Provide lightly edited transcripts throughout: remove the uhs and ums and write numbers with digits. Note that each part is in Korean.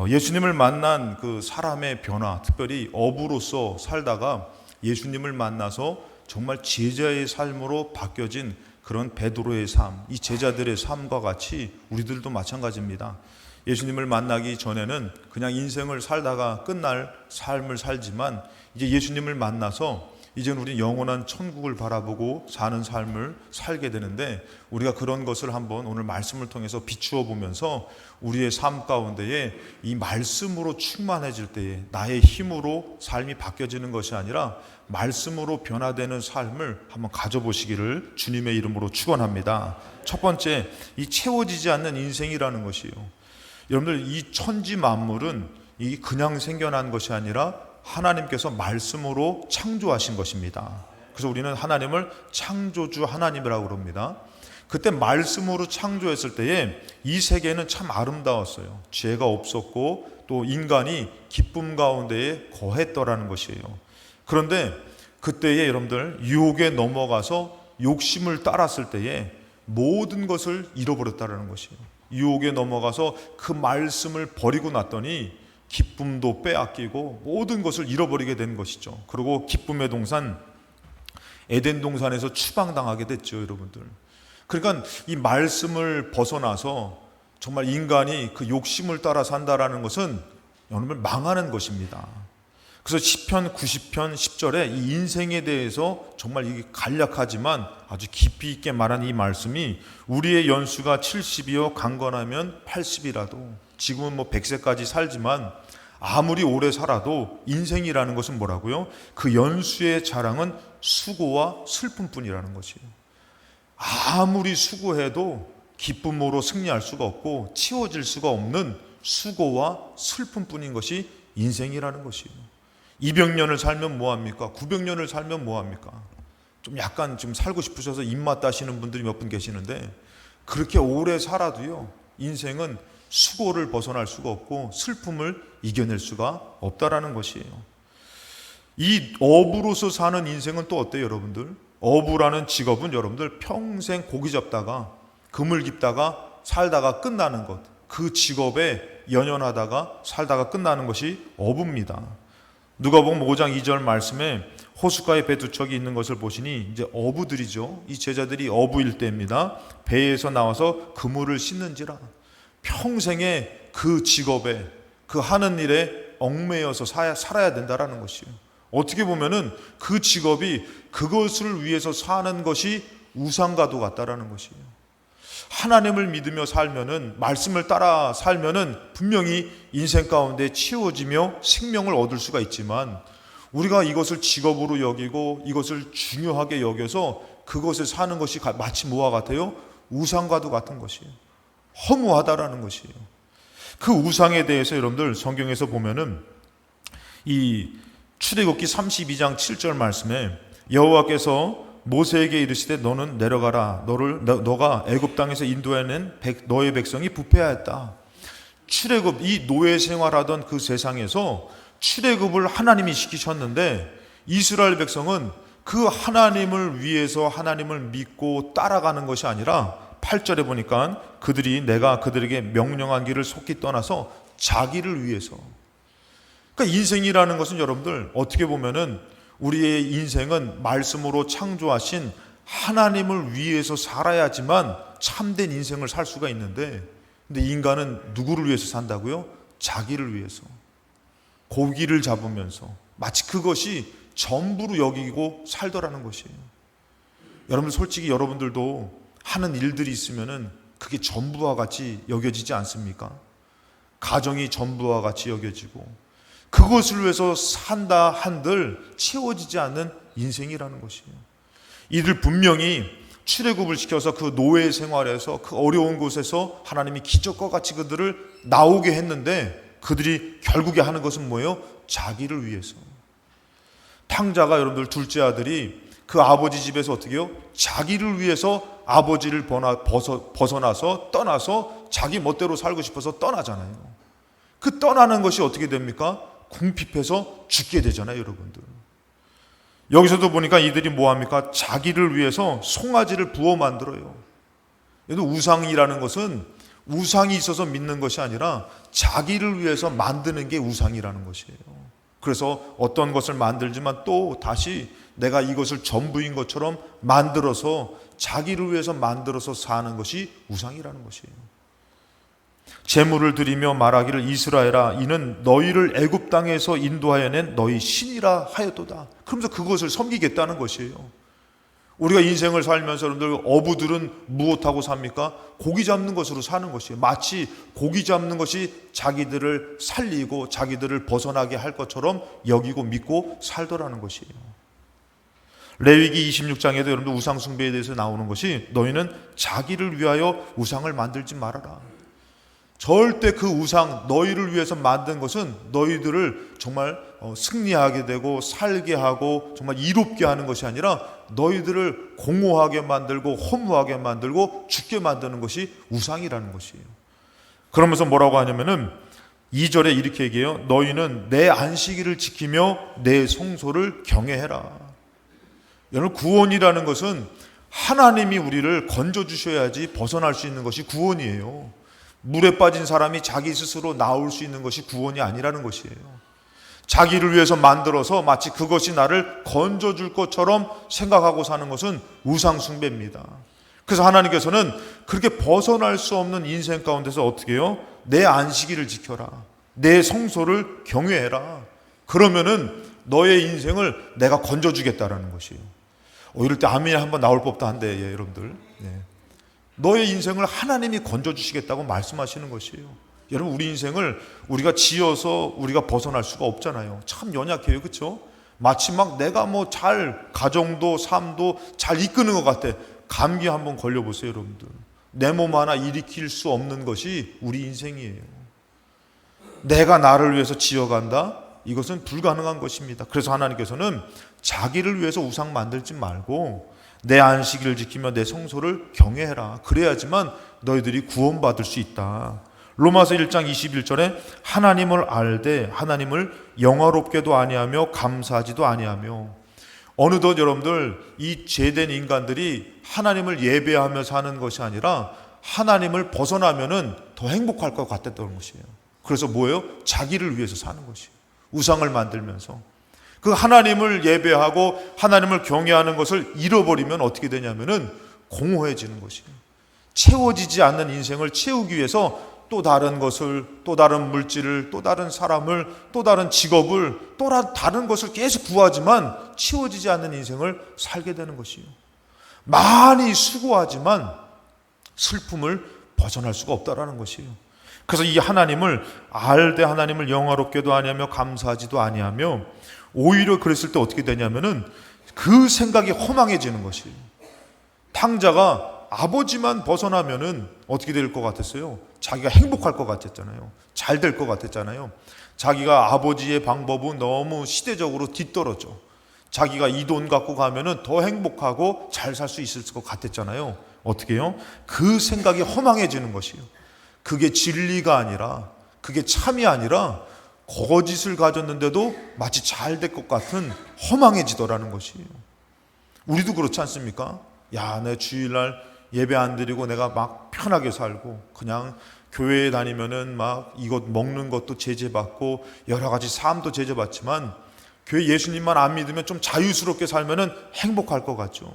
예수님을 만난 그 사람의 변화, 특별히 어부로서 살다가 예수님을 만나서 정말 제자의 삶으로 바뀌어진 그런 베드로의 삶, 이 제자들의 삶과 같이 우리들도 마찬가지입니다. 예수님을 만나기 전에는 그냥 인생을 살다가 끝날 삶을 살지만 이제 예수님을 만나서 이제는 우리는 영원한 천국을 바라보고 사는 삶을 살게 되는데, 우리가 그런 것을 한번 오늘 말씀을 통해서 비추어 보면서 우리의 삶 가운데에 이 말씀으로 충만해질 때에 나의 힘으로 삶이 바뀌어지는 것이 아니라 말씀으로 변화되는 삶을 한번 가져보시기를 주님의 이름으로 축원합니다. 첫 번째, 이 채워지지 않는 인생이라는 것이요, 여러분들 이 천지 만물은 이 그냥 생겨난 것이 아니라 하나님께서 말씀으로 창조하신 것입니다. 그래서 우리는 하나님을 창조주 하나님이라고 그럽니다. 그때 말씀으로 창조했을 때에 이 세계는 참 아름다웠어요. 죄가 없었고 또 인간이 기쁨 가운데에 거했더라는 것이에요. 그런데 그때에 여러분들 유혹에 넘어가서 욕심을 따랐을 때에 모든 것을 잃어버렸다는 것이에요. 유혹에 넘어가서 그 말씀을 버리고 났더니 기쁨도 빼앗기고 모든 것을 잃어버리게 된 것이죠. 그리고 기쁨의 동산 에덴 동산에서 추방당하게 됐죠, 여러분들. 그러니까 이 말씀을 벗어나서 정말 인간이 그 욕심을 따라 산다라는 것은 여러분 망하는 것입니다. 그래서 시편 90편 10절에 이 인생에 대해서 정말 이게 간략하지만 아주 깊이 있게 말한 이 말씀이, 우리의 연수가 70이요 강건하면 80이라도, 지금은 100세까지 살지만 아무리 오래 살아도 인생이라는 것은 뭐라고요? 그 연수의 자랑은 수고와 슬픔뿐이라는 것이에요. 아무리 수고해도 기쁨으로 승리할 수가 없고 치워질 수가 없는 수고와 슬픔뿐인 것이 인생이라는 것이에요. 200년을 살면 뭐합니까? 900년을 살면 뭐합니까? 좀 약간 좀 살고 싶으셔서 입맛 따시는 분들이 몇 분 계시는데, 그렇게 오래 살아도요, 인생은 수고를 벗어날 수가 없고 슬픔을 이겨낼 수가 없다라는 것이에요. 이 어부로서 사는 인생은 또 어때요, 여러분들? 어부라는 직업은 여러분들 평생 고기 잡다가 그물 깁다가 살다가 끝나는 것, 그 직업에 연연하다가 살다가 끝나는 것이 어부입니다. 누가복음 5장 2절 말씀에 호숫가에 배 두 척이 있는 것을 보시니 이제 어부들이죠. 이 제자들이 어부일 때입니다. 배에서 나와서 그물을 씻는지라. 평생에 그 직업에, 그 하는 일에 얽매여서 살아야 된다라는 것이에요. 어떻게 보면은 그 직업이 그것을 위해서 사는 것이 우상과도 같다라는 것이에요. 하나님을 믿으며 살면은, 말씀을 따라 살면은 분명히 인생 가운데 치워지며 생명을 얻을 수가 있지만, 우리가 이것을 직업으로 여기고 이것을 중요하게 여겨서 그것을 사는 것이 마치 뭐와 같아요? 우상과도 같은 것이에요. 허무하다라는 것이에요. 그 우상에 대해서 여러분들 성경에서 보면은 이 출애굽기 32장 7절 말씀에 여호와께서 모세에게 이르시되 너는 내려가라, 너가 애굽 땅에서 인도해낸 너의 백성이 부패하였다. 출애굽, 이 노예 생활하던 그 세상에서 출애굽을 하나님이 시키셨는데 이스라엘 백성은 그 하나님을 위해서 하나님을 믿고 따라가는 것이 아니라 8절에 보니까 내가 그들에게 명령한 길을 속히 떠나서 자기를 위해서. 그러니까 인생이라는 것은 여러분들 어떻게 보면은 우리의 인생은 말씀으로 창조하신 하나님을 위해서 살아야지만 참된 인생을 살 수가 있는데, 근데 인간은 누구를 위해서 산다고요? 자기를 위해서. 고기를 잡으면서 마치 그것이 전부로 여기고 살더라는 것이에요. 여러분 솔직히 여러분들도 하는 일들이 있으면은 그게 전부와 같이 여겨지지 않습니까? 가정이 전부와 같이 여겨지고 그것을 위해서 산다 한들 채워지지 않는 인생이라는 것이에요. 이들 분명히 출애굽을 시켜서 그 노예 생활에서 그 어려운 곳에서 하나님이 기적과 같이 그들을 나오게 했는데, 그들이 결국에 하는 것은 뭐예요? 자기를 위해서. 탕자가 여러분들 둘째 아들이 그 아버지 집에서 어떻게 해요? 자기를 위해서 아버지를 벗어나서 떠나서 자기 멋대로 살고 싶어서 떠나잖아요. 그 떠나는 것이 어떻게 됩니까? 궁핍해서 죽게 되잖아요, 여러분들. 여기서도 보니까 이들이 뭐합니까? 자기를 위해서 송아지를 부어 만들어요. 우상이라는 것은 우상이 있어서 믿는 것이 아니라 자기를 위해서 만드는 게 우상이라는 것이에요. 그래서 어떤 것을 만들지만 또 다시 내가 이것을 전부인 것처럼 만들어서 자기를 위해서 만들어서 사는 것이 우상이라는 것이에요. 제물을 드리며 말하기를 이스라엘아 이는 너희를 애굽 땅에서 인도하여 낸 너희 신이라 하였도다. 그러면서 그것을 섬기겠다는 것이에요. 우리가 인생을 살면서 여러분들 어부들은 무엇하고 삽니까? 고기 잡는 것으로 사는 것이에요. 마치 고기 잡는 것이 자기들을 살리고 자기들을 벗어나게 할 것처럼 여기고 믿고 살더라는 것이에요. 레위기 26장에도 여러분들 우상 숭배에 대해서 나오는 것이 너희는 자기를 위하여 우상을 만들지 말아라. 절대 그 우상 너희를 위해서 만든 것은 너희들을 정말 승리하게 되고 살게 하고 정말 이롭게 하는 것이 아니라 너희들을 공허하게 만들고 허무하게 만들고 죽게 만드는 것이 우상이라는 것이에요. 그러면서 뭐라고 하냐면은 2절에 이렇게 얘기해요. 너희는 내 안식일을 지키며 내 성소를 경외해라. 여러분 구원이라는 것은 하나님이 우리를 건져주셔야지 벗어날 수 있는 것이 구원이에요. 물에 빠진 사람이 자기 스스로 나올 수 있는 것이 구원이 아니라는 것이에요. 자기를 위해서 만들어서 마치 그것이 나를 건져줄 것처럼 생각하고 사는 것은 우상 숭배입니다. 그래서 하나님께서는 그렇게 벗어날 수 없는 인생 가운데서 어떻게 해요? 내 안식일을 지켜라. 내 성소를 경외해라. 그러면은 너의 인생을 내가 건져주겠다라는 것이에요. 이럴 때 아멘이 한번 나올 법도 한데 여러분들 너의 인생을 하나님이 건져주시겠다고 말씀하시는 것이에요. 여러분 우리 인생을 우리가 지어서 우리가 벗어날 수가 없잖아요. 참 연약해요. 그렇죠? 마치 막 내가 뭐 잘 가정도 삶도 잘 이끄는 것 같아. 감기 한번 걸려보세요 여러분들. 내 몸 하나 일으킬 수 없는 것이 우리 인생이에요. 내가 나를 위해서 지어간다? 이것은 불가능한 것입니다. 그래서 하나님께서는 자기를 위해서 우상 만들지 말고 내 안식일을 지키며 내 성소를 경외해라. 그래야지만 너희들이 구원받을 수 있다. 로마서 1장 21절에 하나님을 알되 하나님을 영화롭게도 아니하며 감사하지도 아니하며. 어느덧 여러분들 이 죄된 인간들이 하나님을 예배하며 사는 것이 아니라 하나님을 벗어나면은 더 행복할 것 같았던 것이에요. 그래서 뭐예요? 자기를 위해서 사는 것이에요. 우상을 만들면서 그 하나님을 예배하고 하나님을 경외하는 것을 잃어버리면 어떻게 되냐면은 공허해지는 것이에요. 채워지지 않는 인생을 채우기 위해서 또 다른 것을, 또 다른 물질을, 또 다른 사람을, 또 다른 직업을, 또 다른 것을 계속 구하지만 채워지지 않는 인생을 살게 되는 것이에요. 많이 수고하지만 슬픔을 벗어날 수가 없다라는 것이에요. 그래서 이 하나님을 알되 하나님을 영화롭게도 아니하며 감사하지도 아니하며 오히려 그랬을 때 어떻게 되냐면은 그 생각이 허망해지는 것이에요. 탕자가 아버지만 벗어나면은 어떻게 될 것 같았어요? 자기가 행복할 것 같았잖아요. 잘 될 것 같았잖아요. 자기가 아버지의 방법은 너무 시대적으로 뒤떨어져. 자기가 이 돈 갖고 가면은 더 행복하고 잘 살 수 있을 것 같았잖아요. 어떻게 해요? 그 생각이 허망해지는 것이에요. 그게 진리가 아니라, 그게 참이 아니라 거짓을 가졌는데도 마치 잘 될 것 같은 허망해지더라는 것이에요. 우리도 그렇지 않습니까? 야, 내 주일날 예배 안 드리고 내가 막 편하게 살고 그냥 교회에 다니면은 막 이것 먹는 것도 제재받고 여러 가지 삶도 제재받지만 교회 예수님만 안 믿으면 좀 자유스럽게 살면은 행복할 것 같죠.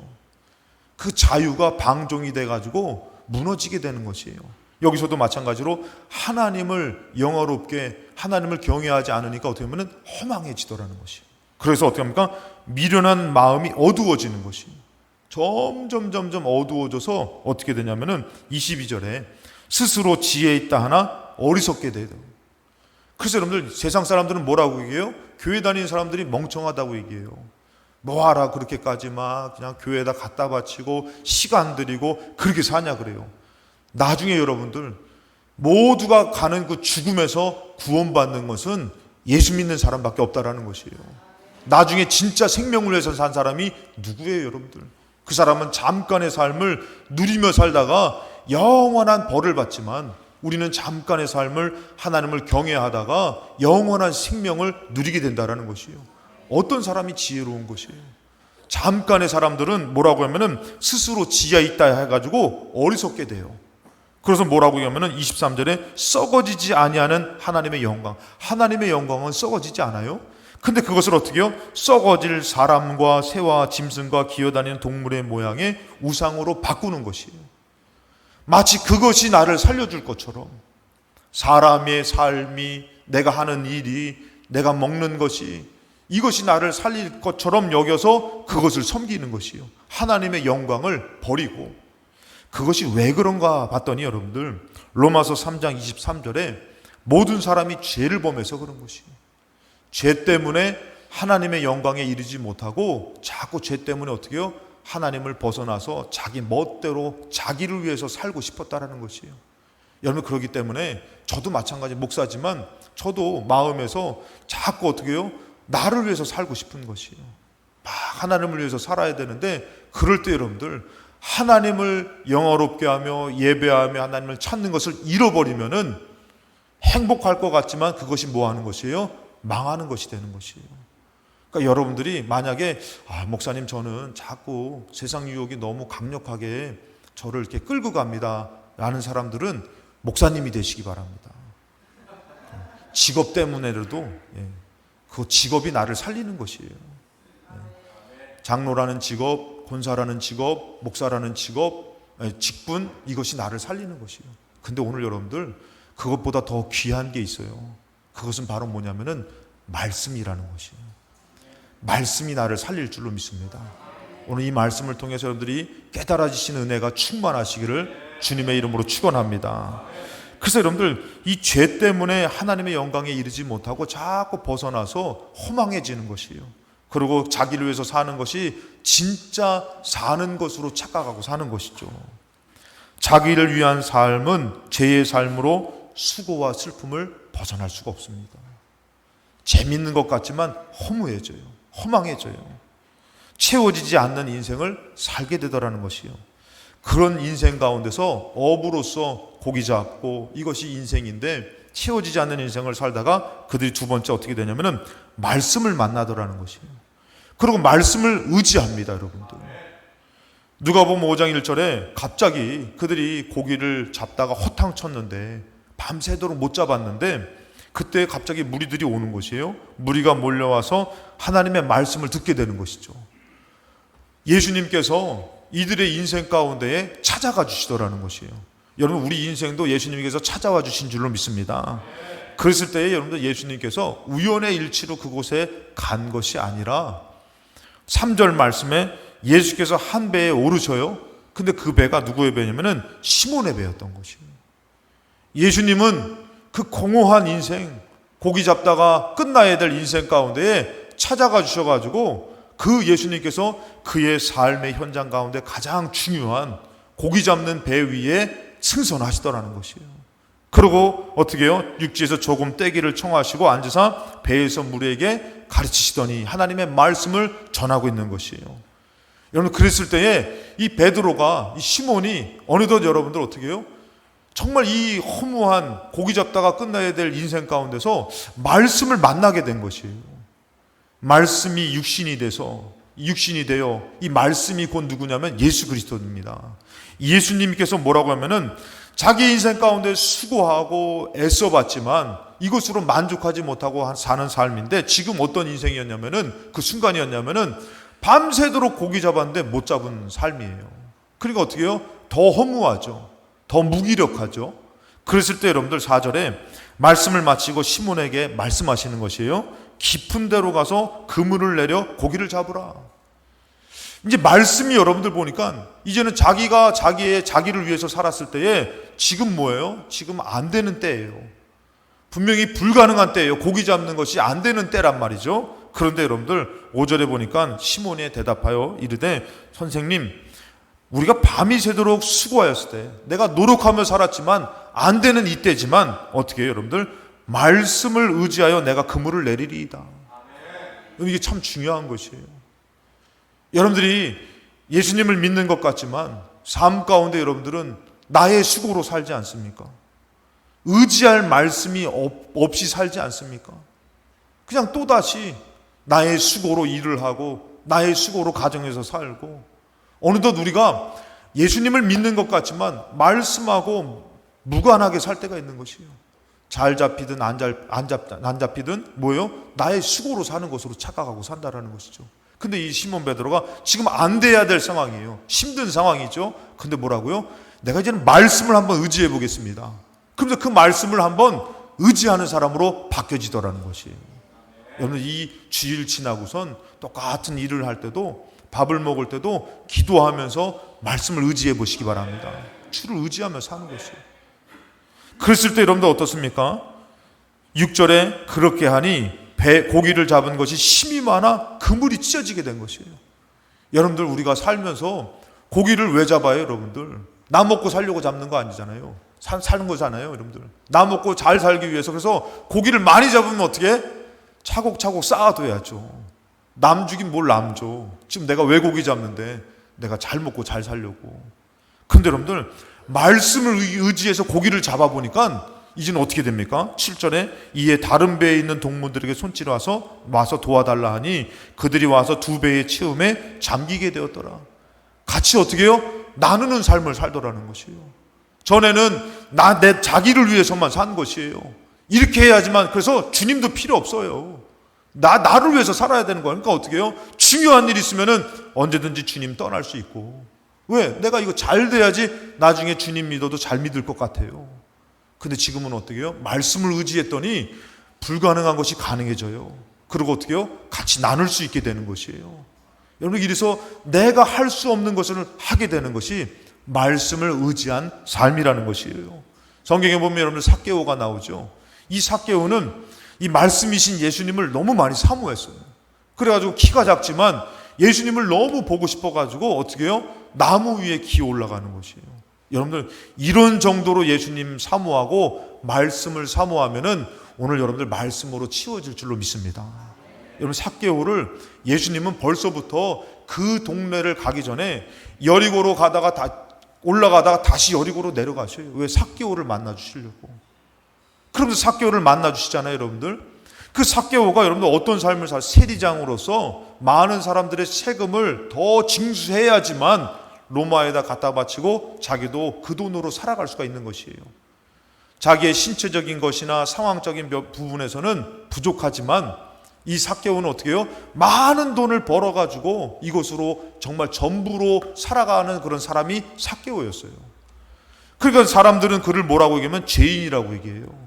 그 자유가 방종이 돼가지고 무너지게 되는 것이에요. 여기서도 마찬가지로 하나님을 영화롭게 하나님을 경외하지 않으니까 어떻게 보면 허망해지더라는 것이에요. 그래서 어떻게 합니까? 미련한 마음이 어두워지는 것이에요. 점점 어두워져서 어떻게 되냐면은 22절에 스스로 지혜 있다 하나 어리석게 돼요. 그래서 여러분들 세상 사람들은 뭐라고 얘기해요? 교회 다니는 사람들이 멍청하다고 얘기해요. 뭐하라 그렇게까지 막 그냥 교회에다 갖다 바치고 시간 들이고 그렇게 사냐 그래요. 나중에 여러분들 모두가 가는 그 죽음에서 구원받는 것은 예수 믿는 사람밖에 없다라는 것이에요. 나중에 진짜 생명을 위해서 산 사람이 누구예요 여러분들? 그 사람은 잠깐의 삶을 누리며 살다가 영원한 벌을 받지만 우리는 잠깐의 삶을 하나님을 경외하다가 영원한 생명을 누리게 된다는 것이에요. 어떤 사람이 지혜로운 것이에요? 잠깐의 사람들은 뭐라고 하면은 스스로 지혜 있다 해가지고 어리석게 돼요. 그래서 뭐라고 하냐면은 23절에 썩어지지 아니하는 하나님의 영광. 하나님의 영광은 썩어지지 않아요. 근데 그것을 어떻게 해요? 썩어질 사람과 새와 짐승과 기어다니는 동물의 모양의 우상으로 바꾸는 것이에요. 마치 그것이 나를 살려줄 것처럼 사람의 삶이, 내가 하는 일이, 내가 먹는 것이, 이것이 나를 살릴 것처럼 여겨서 그것을 섬기는 것이에요. 하나님의 영광을 버리고. 그것이 왜 그런가 봤더니 여러분들, 로마서 3장 23절에 모든 사람이 죄를 범해서 그런 것이에요. 죄 때문에 하나님의 영광에 이르지 못하고 자꾸 죄 때문에 어떻게 해요? 하나님을 벗어나서 자기 멋대로 자기를 위해서 살고 싶었다라는 것이에요. 여러분, 그렇기 때문에 저도 마찬가지 목사지만 저도 마음에서 자꾸 어떻게 해요? 나를 위해서 살고 싶은 것이에요. 막 하나님을 위해서 살아야 되는데, 그럴 때 여러분들 하나님을 영화롭게 하며 예배하며 하나님을 찾는 것을 잃어버리면은 행복할 것 같지만 그것이 뭐 하는 것이에요? 망하는 것이 되는 것이에요. 그러니까 여러분들이 만약에 목사님 저는 자꾸 세상 유혹이 너무 강력하게 저를 이렇게 끌고 갑니다 라는 사람들은 목사님이 되시기 바랍니다. 직업 때문에라도 그 직업이 나를 살리는 것이에요. 장로라는 직업, 권사라는 직업, 목사라는 직업, 직분, 이것이 나를 살리는 것이에요. 근데 오늘 여러분들 그것보다 더 귀한 게 있어요. 그것은 바로 뭐냐면은 말씀이라는 것이에요. 말씀이 나를 살릴 줄로 믿습니다. 오늘 이 말씀을 통해서 여러분들이 깨달아지신 은혜가 충만하시기를 주님의 이름으로 축원합니다. 그래서 여러분들 이 죄 때문에 하나님의 영광에 이르지 못하고 자꾸 벗어나서 허망해지는 것이에요. 그리고 자기를 위해서 사는 것이 진짜 사는 것으로 착각하고 사는 것이죠. 자기를 위한 삶은 죄의 삶으로 수고와 슬픔을 벗어날 수가 없습니다. 재밌는 것 같지만 허무해져요. 허망해져요. 채워지지 않는 인생을 살게 되더라는 것이에요. 그런 인생 가운데서 업으로서 고기 잡고 이것이 인생인데 채워지지 않는 인생을 살다가 그들이 두 번째 어떻게 되냐면은 말씀을 만나더라는 것이에요. 그리고 말씀을 의지합니다, 여러분들. 누가복음 5장 1절에 갑자기 그들이 고기를 잡다가 허탕 쳤는데 밤새도록 못 잡았는데 그때 갑자기 무리들이 오는 것이에요. 무리가 몰려와서 하나님의 말씀을 듣게 되는 것이죠. 예수님께서 이들의 인생 가운데에 찾아가 주시더라는 것이에요. 여러분, 우리 인생도 예수님께서 찾아와 주신 줄로 믿습니다. 그랬을 때에 여러분들 예수님께서 우연의 일치로 그곳에 간 것이 아니라 3절 말씀에 예수께서 한 배에 오르셔요. 근데 그 배가 누구의 배냐면은 시몬의 배였던 것이에요. 예수님은 그 공허한 인생, 고기 잡다가 끝나야 될 인생 가운데에 찾아가 주셔가지고 그 예수님께서 그의 삶의 현장 가운데 가장 중요한 고기 잡는 배 위에 승선하시더라는 것이에요. 그리고 어떻게 해요? 육지에서 조금 떼기를 청하시고 앉으사 배에서 무리에게 가르치시더니 하나님의 말씀을 전하고 있는 것이에요. 여러분, 그랬을 때에 이 베드로가, 이 시몬이 어느덧 여러분들 어떻게 해요? 정말 이 허무한 고기 잡다가 끝나야 될 인생 가운데서 말씀을 만나게 된 것이에요. 말씀이 육신이 되어 이 말씀이 곧 누구냐면 예수 그리스도입니다. 예수님께서 뭐라고 하면은 자기 인생 가운데 수고하고 애써봤지만 이것으로 만족하지 못하고 사는 삶인데 지금 어떤 인생이었냐면은 그 순간이었냐면은 밤새도록 고기 잡았는데 못 잡은 삶이에요. 그러니까 어떻게 해요? 더 허무하죠. 더 무기력하죠. 그랬을 때 여러분들 4절에 말씀을 마치고 시몬에게 말씀하시는 것이에요. 깊은 데로 가서 그물을 내려 고기를 잡으라. 이제 말씀이 여러분들 보니까 이제는 자기가 자기를 위해서 살았을 때에 지금 뭐예요? 지금 안 되는 때예요. 분명히 불가능한 때예요. 고기 잡는 것이 안 되는 때란 말이죠. 그런데 여러분들 5절에 보니까 시몬이 대답하여 이르되 선생님, 우리가 밤이 새도록 수고하였을 때 내가 노력하며 살았지만 안 되는 이때지만 어떻게 해요, 여러분들? 말씀을 의지하여 내가 그물을 내리리이다. 이게 참 중요한 것이에요. 여러분들이 예수님을 믿는 것 같지만 삶 가운데 여러분들은 나의 수고로 살지 않습니까? 의지할 말씀이 없이 살지 않습니까? 그냥 또다시 나의 수고로 일을 하고 나의 수고로 가정에서 살고 어느덧 우리가 예수님을 믿는 것 같지만 말씀하고 무관하게 살 때가 있는 것이에요. 잘 잡히든 안 잡히든 뭐예요? 나의 수고로 사는 것으로 착각하고 산다라는 것이죠. 근데 이 시몬 베드로가 지금 안 돼야 될 상황이에요. 힘든 상황이죠. 근데 뭐라고요? 내가 이제는 말씀을 한번 의지해 보겠습니다. 그러면서 그 말씀을 한번 의지하는 사람으로 바뀌어지더라는 것이에요. 여러분, 이 주일 지나고선 똑같은 일을 할 때도, 밥을 먹을 때도 기도하면서 말씀을 의지해 보시기 바랍니다. 주를 의지하면서 사는 것이에요. 그랬을 때 여러분들 어떻습니까? 6절에 그렇게 하니 고기를 잡은 것이 힘이 많아 그물이 찢어지게 된 것이에요. 여러분들, 우리가 살면서 고기를 왜 잡아요? 여러분들, 나 먹고 살려고 잡는 거 아니잖아요. 사는 거잖아요. 여러분들, 나 먹고 잘 살기 위해서. 그래서 고기를 많이 잡으면 어떻게? 차곡차곡 쌓아둬야죠. 남 주긴 뭘 남 줘. 지금 내가 왜 고기 잡는데? 내가 잘 먹고 잘 살려고. 근데 여러분들, 말씀을 의지해서 고기를 잡아보니까 이제는 어떻게 됩니까? 7절에 이에 다른 배에 있는 동무들에게 손질해 와서 도와달라 하니 그들이 와서 두 배의 채움에 잠기게 되었더라. 같이 어떻게 해요? 나누는 삶을 살더라는 것이에요. 전에는 내 자기를 위해서만 산 것이에요. 이렇게 해야지만. 그래서 주님도 필요 없어요. 나를 위해서 살아야 되는 거예요. 그러니까 어떻게 해요? 중요한 일 있으면은 언제든지 주님 떠날 수 있고. 왜? 내가 이거 잘 돼야지 나중에 주님 믿어도 잘 믿을 것 같아요. 근데 지금은 어떻게 해요? 말씀을 의지했더니 불가능한 것이 가능해져요. 그리고 어떻게 해요? 같이 나눌 수 있게 되는 것이에요. 여러분, 이래서 내가 할 수 없는 것을 하게 되는 것이 말씀을 의지한 삶이라는 것이에요. 성경에 보면 여러분들 삭개오가 나오죠. 이 삭개오는 이 말씀이신 예수님을 너무 많이 사모했어요. 그래가지고 키가 작지만 예수님을 너무 보고 싶어가지고 어떻게 해요? 나무 위에 기어 올라가는 것이에요. 여러분들, 이런 정도로 예수님 사모하고 말씀을 사모하면은 오늘 여러분들 말씀으로 치워질 줄로 믿습니다. 여러분, 삭개오를 예수님은 벌써부터 그 동네를 가기 전에 여리고로 가다가 올라가다가 다시 여리고로 내려가셔요. 왜? 삭개오를 만나 주시려고. 그러면서 삭개오를 만나 주시잖아요, 여러분들. 그 삭개오가 여러분들 어떤 삶을 세리장으로서 많은 사람들의 세금을 더 징수해야지만 로마에다 갖다 바치고 자기도 그 돈으로 살아갈 수가 있는 것이에요. 자기의 신체적인 것이나 상황적인 부분에서는 부족하지만 이 삭개오는 어떻게 해요? 많은 돈을 벌어가지고 이것으로 정말 전부로 살아가는 그런 사람이 삭개오였어요. 그러니까 사람들은 그를 뭐라고 얘기하면 죄인이라고 얘기해요.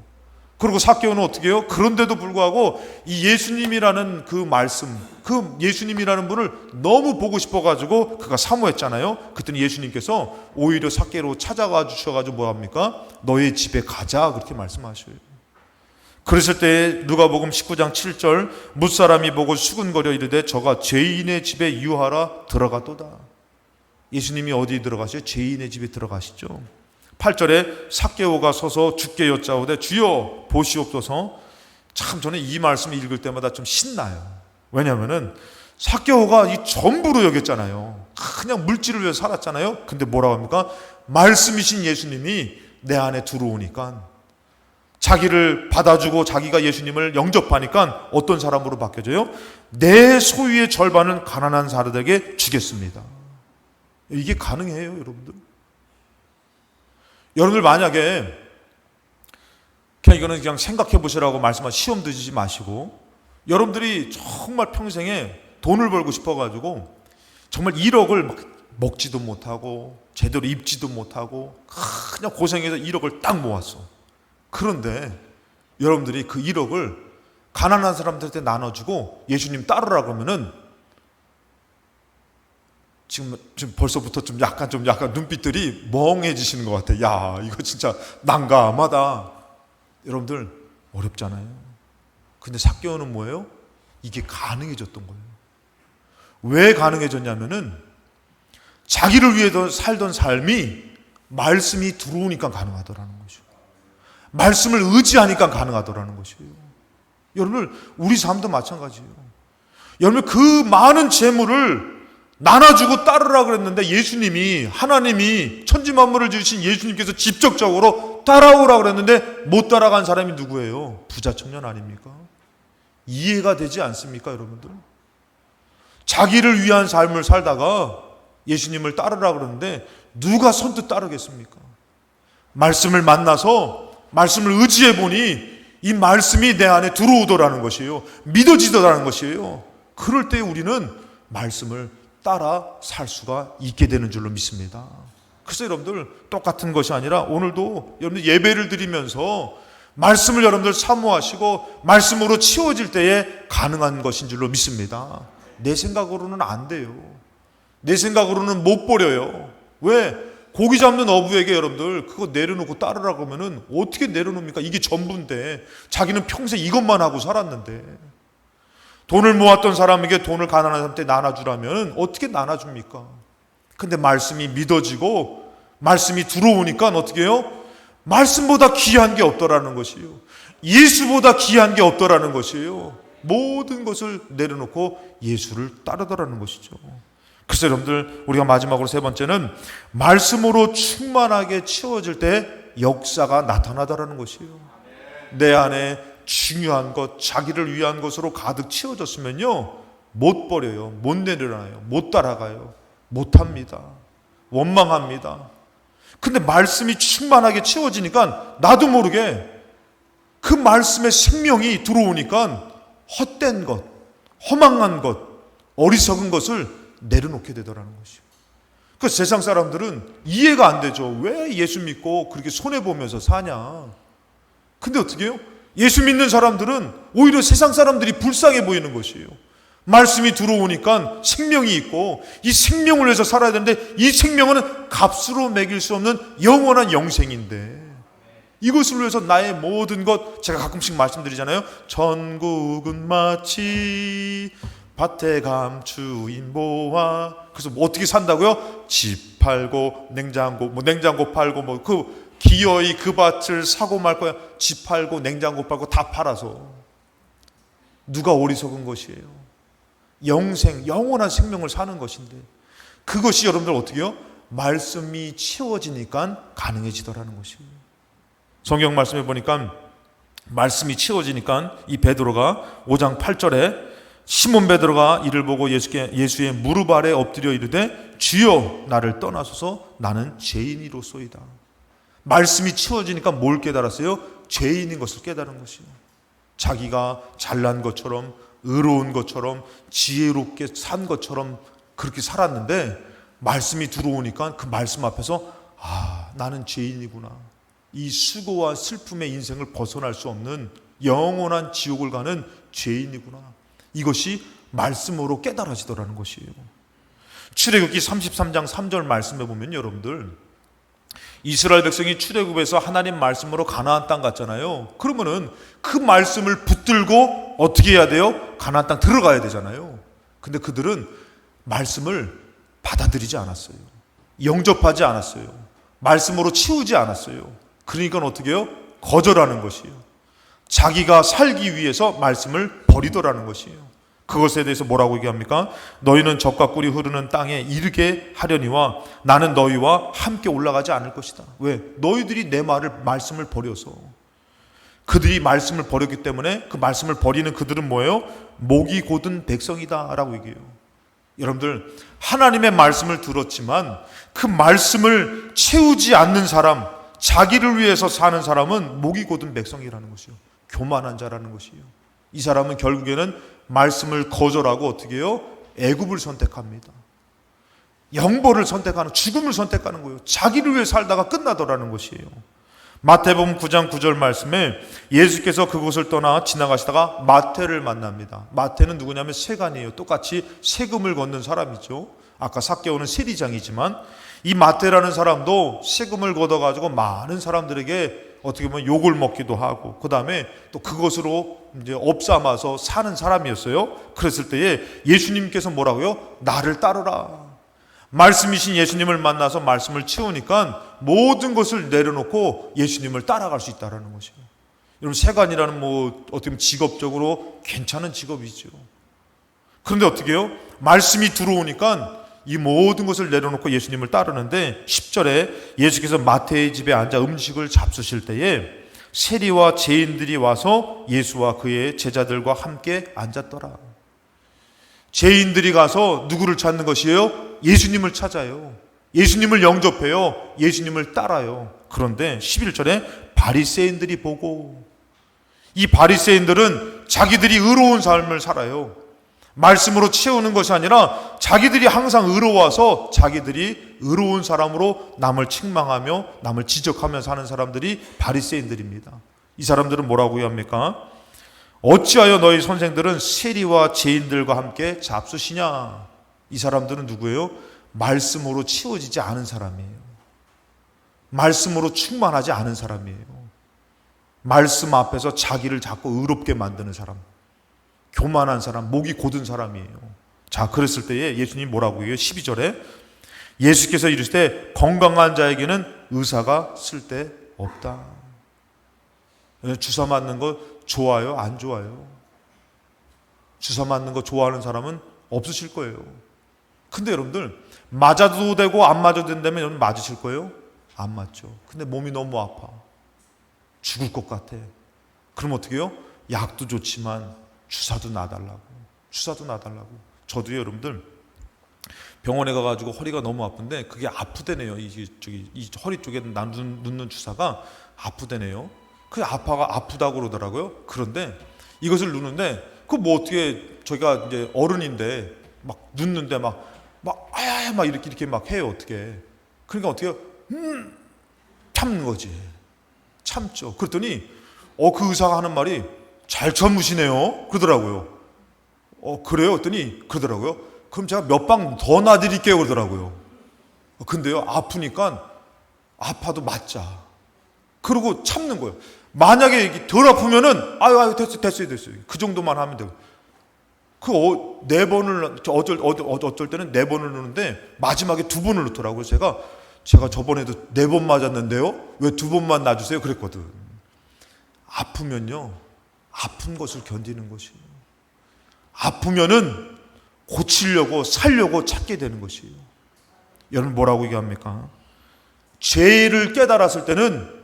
그리고 삭개오는 어떻게 해요? 그런데도 불구하고 이 예수님이라는 그 말씀, 그 예수님이라는 분을 너무 보고 싶어가지고 그가 사모했잖아요. 그랬더니 예수님께서 오히려 삭개오 찾아가 주셔가지고 뭐합니까? 너의 집에 가자, 그렇게 말씀하셔요. 그랬을 때 누가복음 19장 7절 뭇사람이 보고 수근거려 이르되 저가 죄인의 집에 유하라 들어가도다. 예수님이 어디 들어가시죠? 죄인의 집에 들어가시죠. 8절에 삭개오가 서서 주께 여짜오되 주여 보시옵소서. 참 저는 이 말씀 읽을 때마다 좀 신나요. 왜냐하면은 삭개오가 이 전부로 여겼잖아요. 그냥 물질을 위해서 살았잖아요. 근데 뭐라고 합니까? 말씀이신 예수님이 내 안에 들어오니까 자기를 받아주고 자기가 예수님을 영접하니까 어떤 사람으로 바뀌어져요? 내 소유의 절반은 가난한 사람들에게 주겠습니다. 이게 가능해요, 여러분들. 여러분들 만약에 이거는 그냥 생각해 보시라고 말씀하신 시험 드시지 마시고, 여러분들이 정말 평생에 돈을 벌고 싶어가지고 정말 1억을 막 먹지도 못하고 제대로 입지도 못하고 그냥 고생해서 1억을 딱 모았어. 그런데 여러분들이 그 1억을 가난한 사람들한테 나눠주고 예수님 따르라 그러면은 지금 벌써부터 좀 약간 눈빛들이 멍해지시는 것 같아요. 야, 이거 진짜 난감하다. 여러분들 어렵잖아요. 근데 삭개오는 뭐예요? 이게 가능해졌던 거예요. 왜 가능해졌냐면은 자기를 위해 살던 삶이 말씀이 들어오니까 가능하더라는 거죠. 말씀을 의지하니까 가능하더라는 것이에요. 여러분들, 우리 삶도 마찬가지예요. 여러분, 그 많은 재물을 나눠주고 따르라 그랬는데 예수님이, 하나님이 천지만물을 지으신 예수님께서 직접적으로 따라오라 그랬는데 못 따라간 사람이 누구예요? 부자 청년 아닙니까? 이해가 되지 않습니까, 여러분들? 자기를 위한 삶을 살다가 예수님을 따르라 그러는데 누가 선뜻 따르겠습니까? 말씀을 만나서 말씀을 의지해 보니 이 말씀이 내 안에 들어오더라는 것이에요. 믿어지더라는 것이에요. 그럴 때 우리는 말씀을 따라 살 수가 있게 되는 줄로 믿습니다. 그래서 여러분들 똑같은 것이 아니라 오늘도 여러분들 예배를 드리면서 말씀을 여러분들 사모하시고 말씀으로 치워질 때에 가능한 것인 줄로 믿습니다. 내 생각으로는 안 돼요. 내 생각으로는 못 버려요. 왜? 고기 잡는 어부에게 여러분들 그거 내려놓고 따르라고 하면은 어떻게 내려놓습니까? 이게 전부인데 자기는 평생 이것만 하고 살았는데 돈을 모았던 사람에게 돈을 가난한 사람한테 나눠주라면 어떻게 나눠줍니까? 근데 말씀이 믿어지고 말씀이 들어오니까 어떻게 해요? 말씀보다 귀한 게 없더라는 것이에요. 예수보다 귀한 게 없더라는 것이에요. 모든 것을 내려놓고 예수를 따르더라는 것이죠. 그래서 여러분들 우리가 마지막으로 세 번째는 말씀으로 충만하게 채워질 때 역사가 나타나더라는 것이에요. 내 안에 중요한 것, 자기를 위한 것으로 가득 채워졌으면요 못 버려요. 못 내려놔요. 못 따라가요. 못합니다. 원망합니다. 근데 말씀이 충만하게 채워지니까 나도 모르게 그 말씀의 생명이 들어오니까 헛된 것, 허망한 것, 어리석은 것을 내려놓게 되더라는 것이에요. 그 세상 사람들은 이해가 안 되죠. 왜 예수 믿고 그렇게 손해보면서 사냐. 근데 어떻게 해요? 예수 믿는 사람들은 오히려 세상 사람들이 불쌍해 보이는 것이에요. 말씀이 들어오니까 생명이 있고 이 생명을 위해서 살아야 되는데 이 생명은 값으로 매길 수 없는 영원한 영생인데 이것을 위해서 나의 모든 것, 제가 가끔씩 말씀드리잖아요. 전국은 마치 밭에 감추인 보화. 그래서 뭐 어떻게 산다고요? 집 팔고 냉장고 팔고 그 기어이 그 밭을 사고 말 거야. 집 팔고 냉장고 팔고 다 팔아서. 누가 어리석은 것이에요? 영생, 영원한 생명을 사는 것인데 그것이 여러분들 어떻게 해요? 말씀이 채워지니까 가능해지더라는 것이에요. 성경 말씀에 보니까 말씀이 채워지니까 이 베드로가 5장 8절에 시몬 베드로가 이를 보고 예수의 무릎 아래 엎드려 이르되 주여 나를 떠나소서 나는 죄인이로소이다. 말씀이 채워지니까 뭘 깨달았어요? 죄인인 것을 깨달은 것이에요. 자기가 잘난 것처럼 의로운 것처럼 지혜롭게 산 것처럼 그렇게 살았는데 말씀이 들어오니까 그 말씀 앞에서 나는 죄인이구나. 이 수고와 슬픔의 인생을 벗어날 수 없는 영원한 지옥을 가는 죄인이구나. 이것이 말씀으로 깨달아지더라는 것이에요. 출애굽기 33장 3절 말씀해 보면 여러분들 이스라엘 백성이 출애굽에서 하나님 말씀으로 가나안 땅 갔잖아요. 그러면은 그 말씀을 붙들고 어떻게 해야 돼요? 가나안 땅 들어가야 되잖아요. 근데 그들은 말씀을 받아들이지 않았어요. 영접하지 않았어요. 말씀으로 치우지 않았어요. 그러니까 어떻게 해요? 거절하는 것이에요. 자기가 살기 위해서 말씀을 버리더라는 것이에요. 그것에 대해서 뭐라고 얘기합니까? 너희는 젖과 꿀이 흐르는 땅에 이르게 하려니와 나는 너희와 함께 올라가지 않을 것이다. 왜? 너희들이 내 말씀을 버려서. 그들이 말씀을 버렸기 때문에 그 말씀을 버리는 그들은 뭐예요? 목이 곧은 백성이다 라고 얘기해요. 여러분들 하나님의 말씀을 들었지만 그 말씀을 채우지 않는 사람, 자기를 위해서 사는 사람은 목이 곧은 백성이라는 것이요. 교만한 자라는 것이에요. 이 사람은 결국에는 말씀을 거절하고 어떻게 해요? 애굽을 선택합니다. 영벌을 선택하는, 죽음을 선택하는 거예요. 자기를 위해 살다가 끝나더라는 것이에요. 마태복음 9장 9절 말씀에 예수께서 그곳을 떠나 지나가시다가 마태를 만납니다. 마태는 누구냐면 세간이에요. 똑같이 세금을 걷는 사람이죠. 아까 삭개오는 세리장이지만 이 마태라는 사람도 세금을 걷어가지고 많은 사람들에게 어떻게 보면 욕을 먹기도 하고 그 다음에 또 그것으로 이제 업삼아서 사는 사람이었어요. 그랬을 때에 예수님께서 뭐라고요? 나를 따르라. 말씀이신 예수님을 만나서 말씀을 채우니까 모든 것을 내려놓고 예수님을 따라갈 수 있다는 것이에요. 여러분 세간이라는 어떻게 보면 직업적으로 괜찮은 직업이죠. 그런데 어떻게 해요? 말씀이 들어오니까 이 모든 것을 내려놓고 예수님을 따르는데 10절에 예수께서 마태의 집에 앉아 음식을 잡수실 때에 세리와 죄인들이 와서 예수와 그의 제자들과 함께 앉았더라. 죄인들이 가서 누구를 찾는 것이에요? 예수님을 찾아요. 예수님을 영접해요. 예수님을 따라요. 그런데 11절에 바리새인들이 보고, 이 바리새인들은 자기들이 의로운 삶을 살아요. 말씀으로 채우는 것이 아니라 자기들이 항상 의로워서 자기들이 의로운 사람으로 남을 책망하며 남을 지적하며 사는 사람들이 바리새인들입니다. 이 사람들은 뭐라고 합니까? 어찌하여 너희 선생들은 세리와 죄인들과 함께 잡수시냐? 이 사람들은 누구예요? 말씀으로 채워지지 않은 사람이에요. 말씀으로 충만하지 않은 사람이에요. 말씀 앞에서 자기를 자꾸 의롭게 만드는 사람, 교만한 사람, 목이 곧은 사람이에요. 자, 그랬을 때에 예수님이 뭐라고 해요? 12절에 예수께서 이르시되 건강한 자에게는 의사가 쓸데없다. 주사 맞는 거 좋아요? 안 좋아요? 주사 맞는 거 좋아하는 사람은 없으실 거예요. 근데 여러분들, 맞아도 되고 안 맞아도 된다면 여러분 맞으실 거예요? 안 맞죠. 근데 몸이 너무 아파, 죽을 것 같아. 그럼 어떻게 해요? 약도 좋지만 주사도 놔달라고. 저도 여러분들 병원에 가가지고 허리가 너무 아픈데 그게 아프대네요. 이 허리 쪽에 눕는 주사가 아프대네요. 그 아프다고 그러더라고요. 그런데 이것을 누는데 그 뭐 어떻게, 저희가 이제 어른인데 막 눕는데 아야야 막 이렇게 막 해요. 어떻게? 그러니까 어떻게 참는 거지. 참죠. 그랬더니 그 의사가 하는 말이 잘 참으시네요. 그러더라고요. 그래요? 했더니 그러더라고요. 그럼 제가 몇 방 더 놔드릴게요. 그러더라고요. 근데요, 아프니까 아파도 맞자. 그러고 참는 거예요. 만약에 덜 아프면은 아유 됐어요. 그 정도만 하면 되고. 네 번을, 어쩔 때는 네 번을 넣는데 마지막에 2번을 넣더라고요. 제가 저번에도 4번 맞았는데요, 왜 2번만 놔주세요? 그랬거든. 아프면요, 아픈 것을 견디는 것이에요. 아프면은 고치려고 살려고 찾게 되는 것이에요. 여러분 뭐라고 얘기합니까? 죄를 깨달았을 때는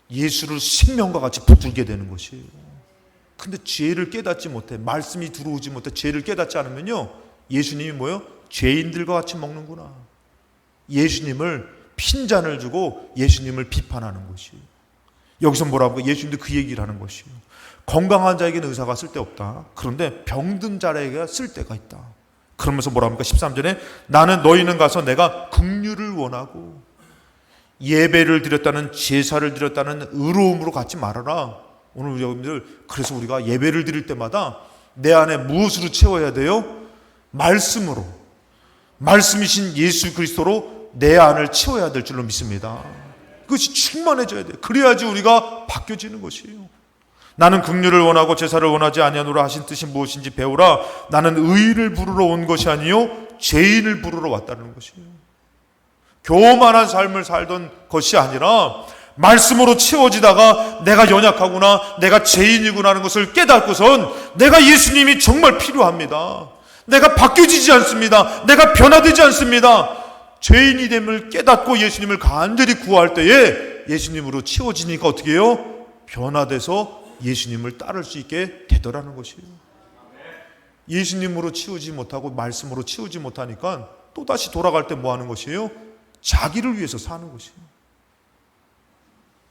예수를 생명과 같이 붙들게 되는 것이에요. 근데 죄를 깨닫지 못해, 말씀이 들어오지 못해 죄를 깨닫지 않으면요, 예수님이 뭐예요? 죄인들과 같이 먹는구나. 예수님을 핀잔을 주고 예수님을 비판하는 것이에요. 여기서 뭐라고? 예수님도 그 얘기를 하는 것이에요. 건강한 자에게는 의사가 쓸데없다. 그런데 병든 자에게 쓸데가 있다. 그러면서 뭐라 합니까? 13절에 나는 너희는 가서 내가 긍휼을 원하고 예배를 드렸다는, 제사를 드렸다는 의로움으로 갖지 말아라. 오늘 우리 여러분들, 그래서 우리가 예배를 드릴 때마다 내 안에 무엇으로 채워야 돼요? 말씀으로, 말씀이신 예수 그리스도로 내 안을 채워야 될 줄로 믿습니다. 그것이 충만해져야 돼요. 그래야지 우리가 바뀌어지는 것이에요. 나는 긍휼을 원하고 제사를 원하지 아니하노라 하신 뜻이 무엇인지 배우라. 나는 의인을 부르러 온 것이 아니요 죄인을 부르러 왔다는 것이에요. 교만한 삶을 살던 것이 아니라 말씀으로 채워지다가 내가 연약하구나, 내가 죄인이구나 하는 것을 깨닫고선 내가 예수님이 정말 필요합니다. 내가 바뀌어지지 않습니다. 내가 변화되지 않습니다. 죄인이 됨을 깨닫고 예수님을 간절히 구할 때에 예수님으로 채워지니까 어떻게 해요? 변화돼서 예수님을 따를 수 있게 되더라는 것이에요. 예수님으로 치우지 못하고 말씀으로 치우지 못하니까 또다시 돌아갈 때 뭐 하는 것이에요? 자기를 위해서 사는 것이에요.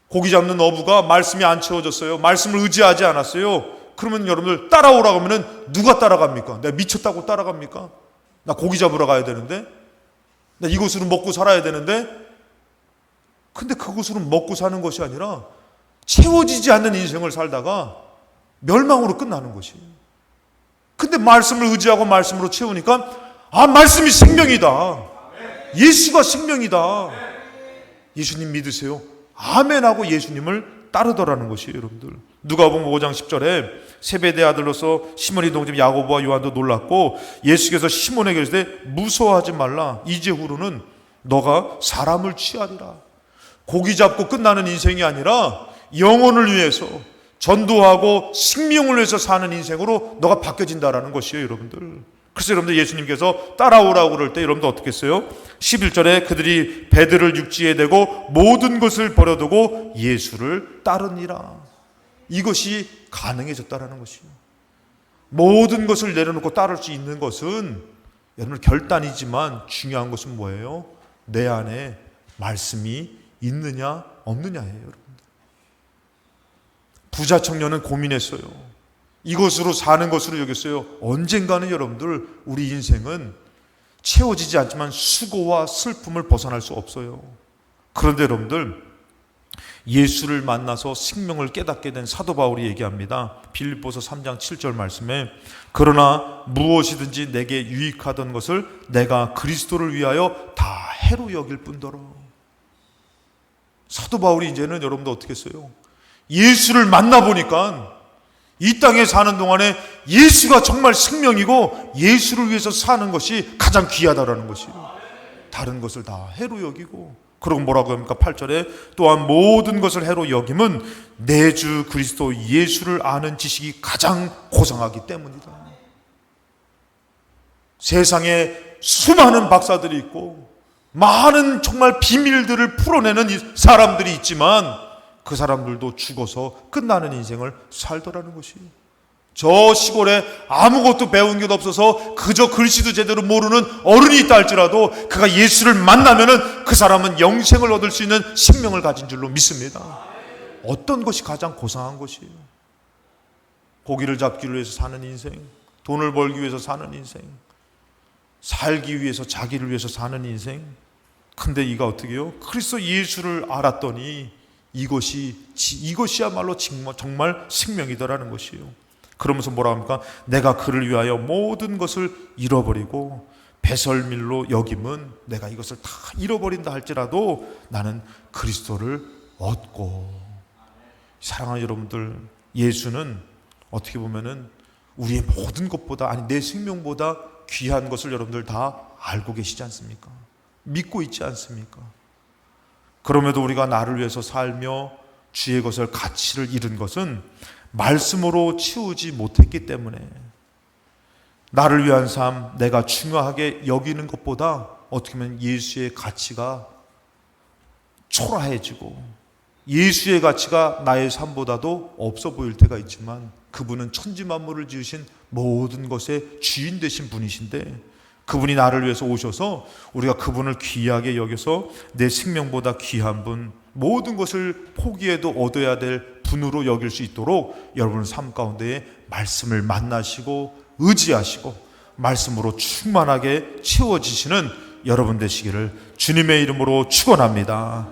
고기 잡는 어부가 말씀이 안 채워졌어요. 말씀을 의지하지 않았어요. 그러면 여러분들 따라오라고 하면 누가 따라갑니까? 내가 미쳤다고 따라갑니까? 나 고기 잡으러 가야 되는데, 나 이것으로 먹고 살아야 되는데. 근데 그것으로 먹고 사는 것이 아니라 채워지지 않는 인생을 살다가 멸망으로 끝나는 것이에요. 근데 말씀을 의지하고 말씀으로 채우니까 말씀이 생명이다. 예수가 생명이다. 예수님 믿으세요. 아멘 하고 예수님을 따르더라는 것이에요. 여러분들, 누가복음 5장 10절에 세베대의 아들로서 시몬의 동생 야고보와 요한도 놀랐고 예수께서 시몬에게 이르시되 무서워하지 말라. 이제후로는 너가 사람을 취하리라. 고기 잡고 끝나는 인생이 아니라 영혼을 위해서 전도하고 생명을 위해서 사는 인생으로 너가 바뀌어진다라는 것이에요. 여러분들, 그래서 여러분들 예수님께서 따라오라고 그럴 때 여러분들 어떻게 했어요? 11절에 그들이 배들을 육지에 대고 모든 것을 버려두고 예수를 따르니라. 이것이 가능해졌다라는 것이에요. 모든 것을 내려놓고 따를 수 있는 것은 여러분 결단이지만 중요한 것은 뭐예요? 내 안에 말씀이 있느냐 없느냐예요. 여러분들. 부자 청년은 고민했어요. 이것으로 사는 것으로 여겼어요. 언젠가는 여러분들 우리 인생은 채워지지 않지만 수고와 슬픔을 벗어날 수 없어요. 그런데 여러분들 예수를 만나서 생명을 깨닫게 된 사도 바울이 얘기합니다. 빌립보서 3장 7절 말씀에 그러나 무엇이든지 내게 유익하던 것을 내가 그리스도를 위하여 다 해로 여길 뿐더러. 사도 바울이 이제는 여러분들 어떻게 했어요? 예수를 만나보니까 이 땅에 사는 동안에 예수가 정말 생명이고 예수를 위해서 사는 것이 가장 귀하다라는 것이에요. 다른 것을 다 해로 여기고, 그리고 뭐라고 합니까? 8절에 또한 모든 것을 해로 여김은 내 주 그리스도 예수를 아는 지식이 가장 고상하기 때문이다. 세상에 수많은 박사들이 있고 많은 정말 비밀들을 풀어내는 사람들이 있지만 그 사람들도 죽어서 끝나는 인생을 살더라는 것이에요. 저 시골에 아무것도 배운 게 없어서 그저 글씨도 제대로 모르는 어른이 있다 할지라도 그가 예수를 만나면은 그 사람은 영생을 얻을 수 있는 생명을 가진 줄로 믿습니다. 어떤 것이 가장 고상한 것이에요? 고기를 잡기 위해서 사는 인생, 돈을 벌기 위해서 사는 인생, 살기 위해서 자기를 위해서 사는 인생. 근데 이가 어떻게 해요? 그리스도 예수를 알았더니 이것이야말로 정말 생명이더라는 것이에요. 그러면서 뭐라 합니까? 내가 그를 위하여 모든 것을 잃어버리고 배설밀로 여김은 내가 이것을 다 잃어버린다 할지라도 나는 그리스도를 얻고. 사랑하는 여러분들, 예수는 어떻게 보면은 우리의 모든 것보다, 아니 내 생명보다 귀한 것을 여러분들 다 알고 계시지 않습니까? 믿고 있지 않습니까? 그럼에도 우리가 나를 위해서 살며 주의 것을 가치를 잃은 것은 말씀으로 치우지 못했기 때문에, 나를 위한 삶, 내가 중요하게 여기는 것보다 어떻게 보면 예수의 가치가 초라해지고 예수의 가치가 나의 삶보다도 없어 보일 때가 있지만 그분은 천지만물을 지으신 모든 것의 주인 되신 분이신데, 그분이 나를 위해서 오셔서 우리가 그분을 귀하게 여겨서 내 생명보다 귀한 분, 모든 것을 포기해도 얻어야 될 분으로 여길 수 있도록 여러분의 삶 가운데에 말씀을 만나시고 의지하시고 말씀으로 충만하게 채워지시는 여러분 되시기를 주님의 이름으로 축원합니다.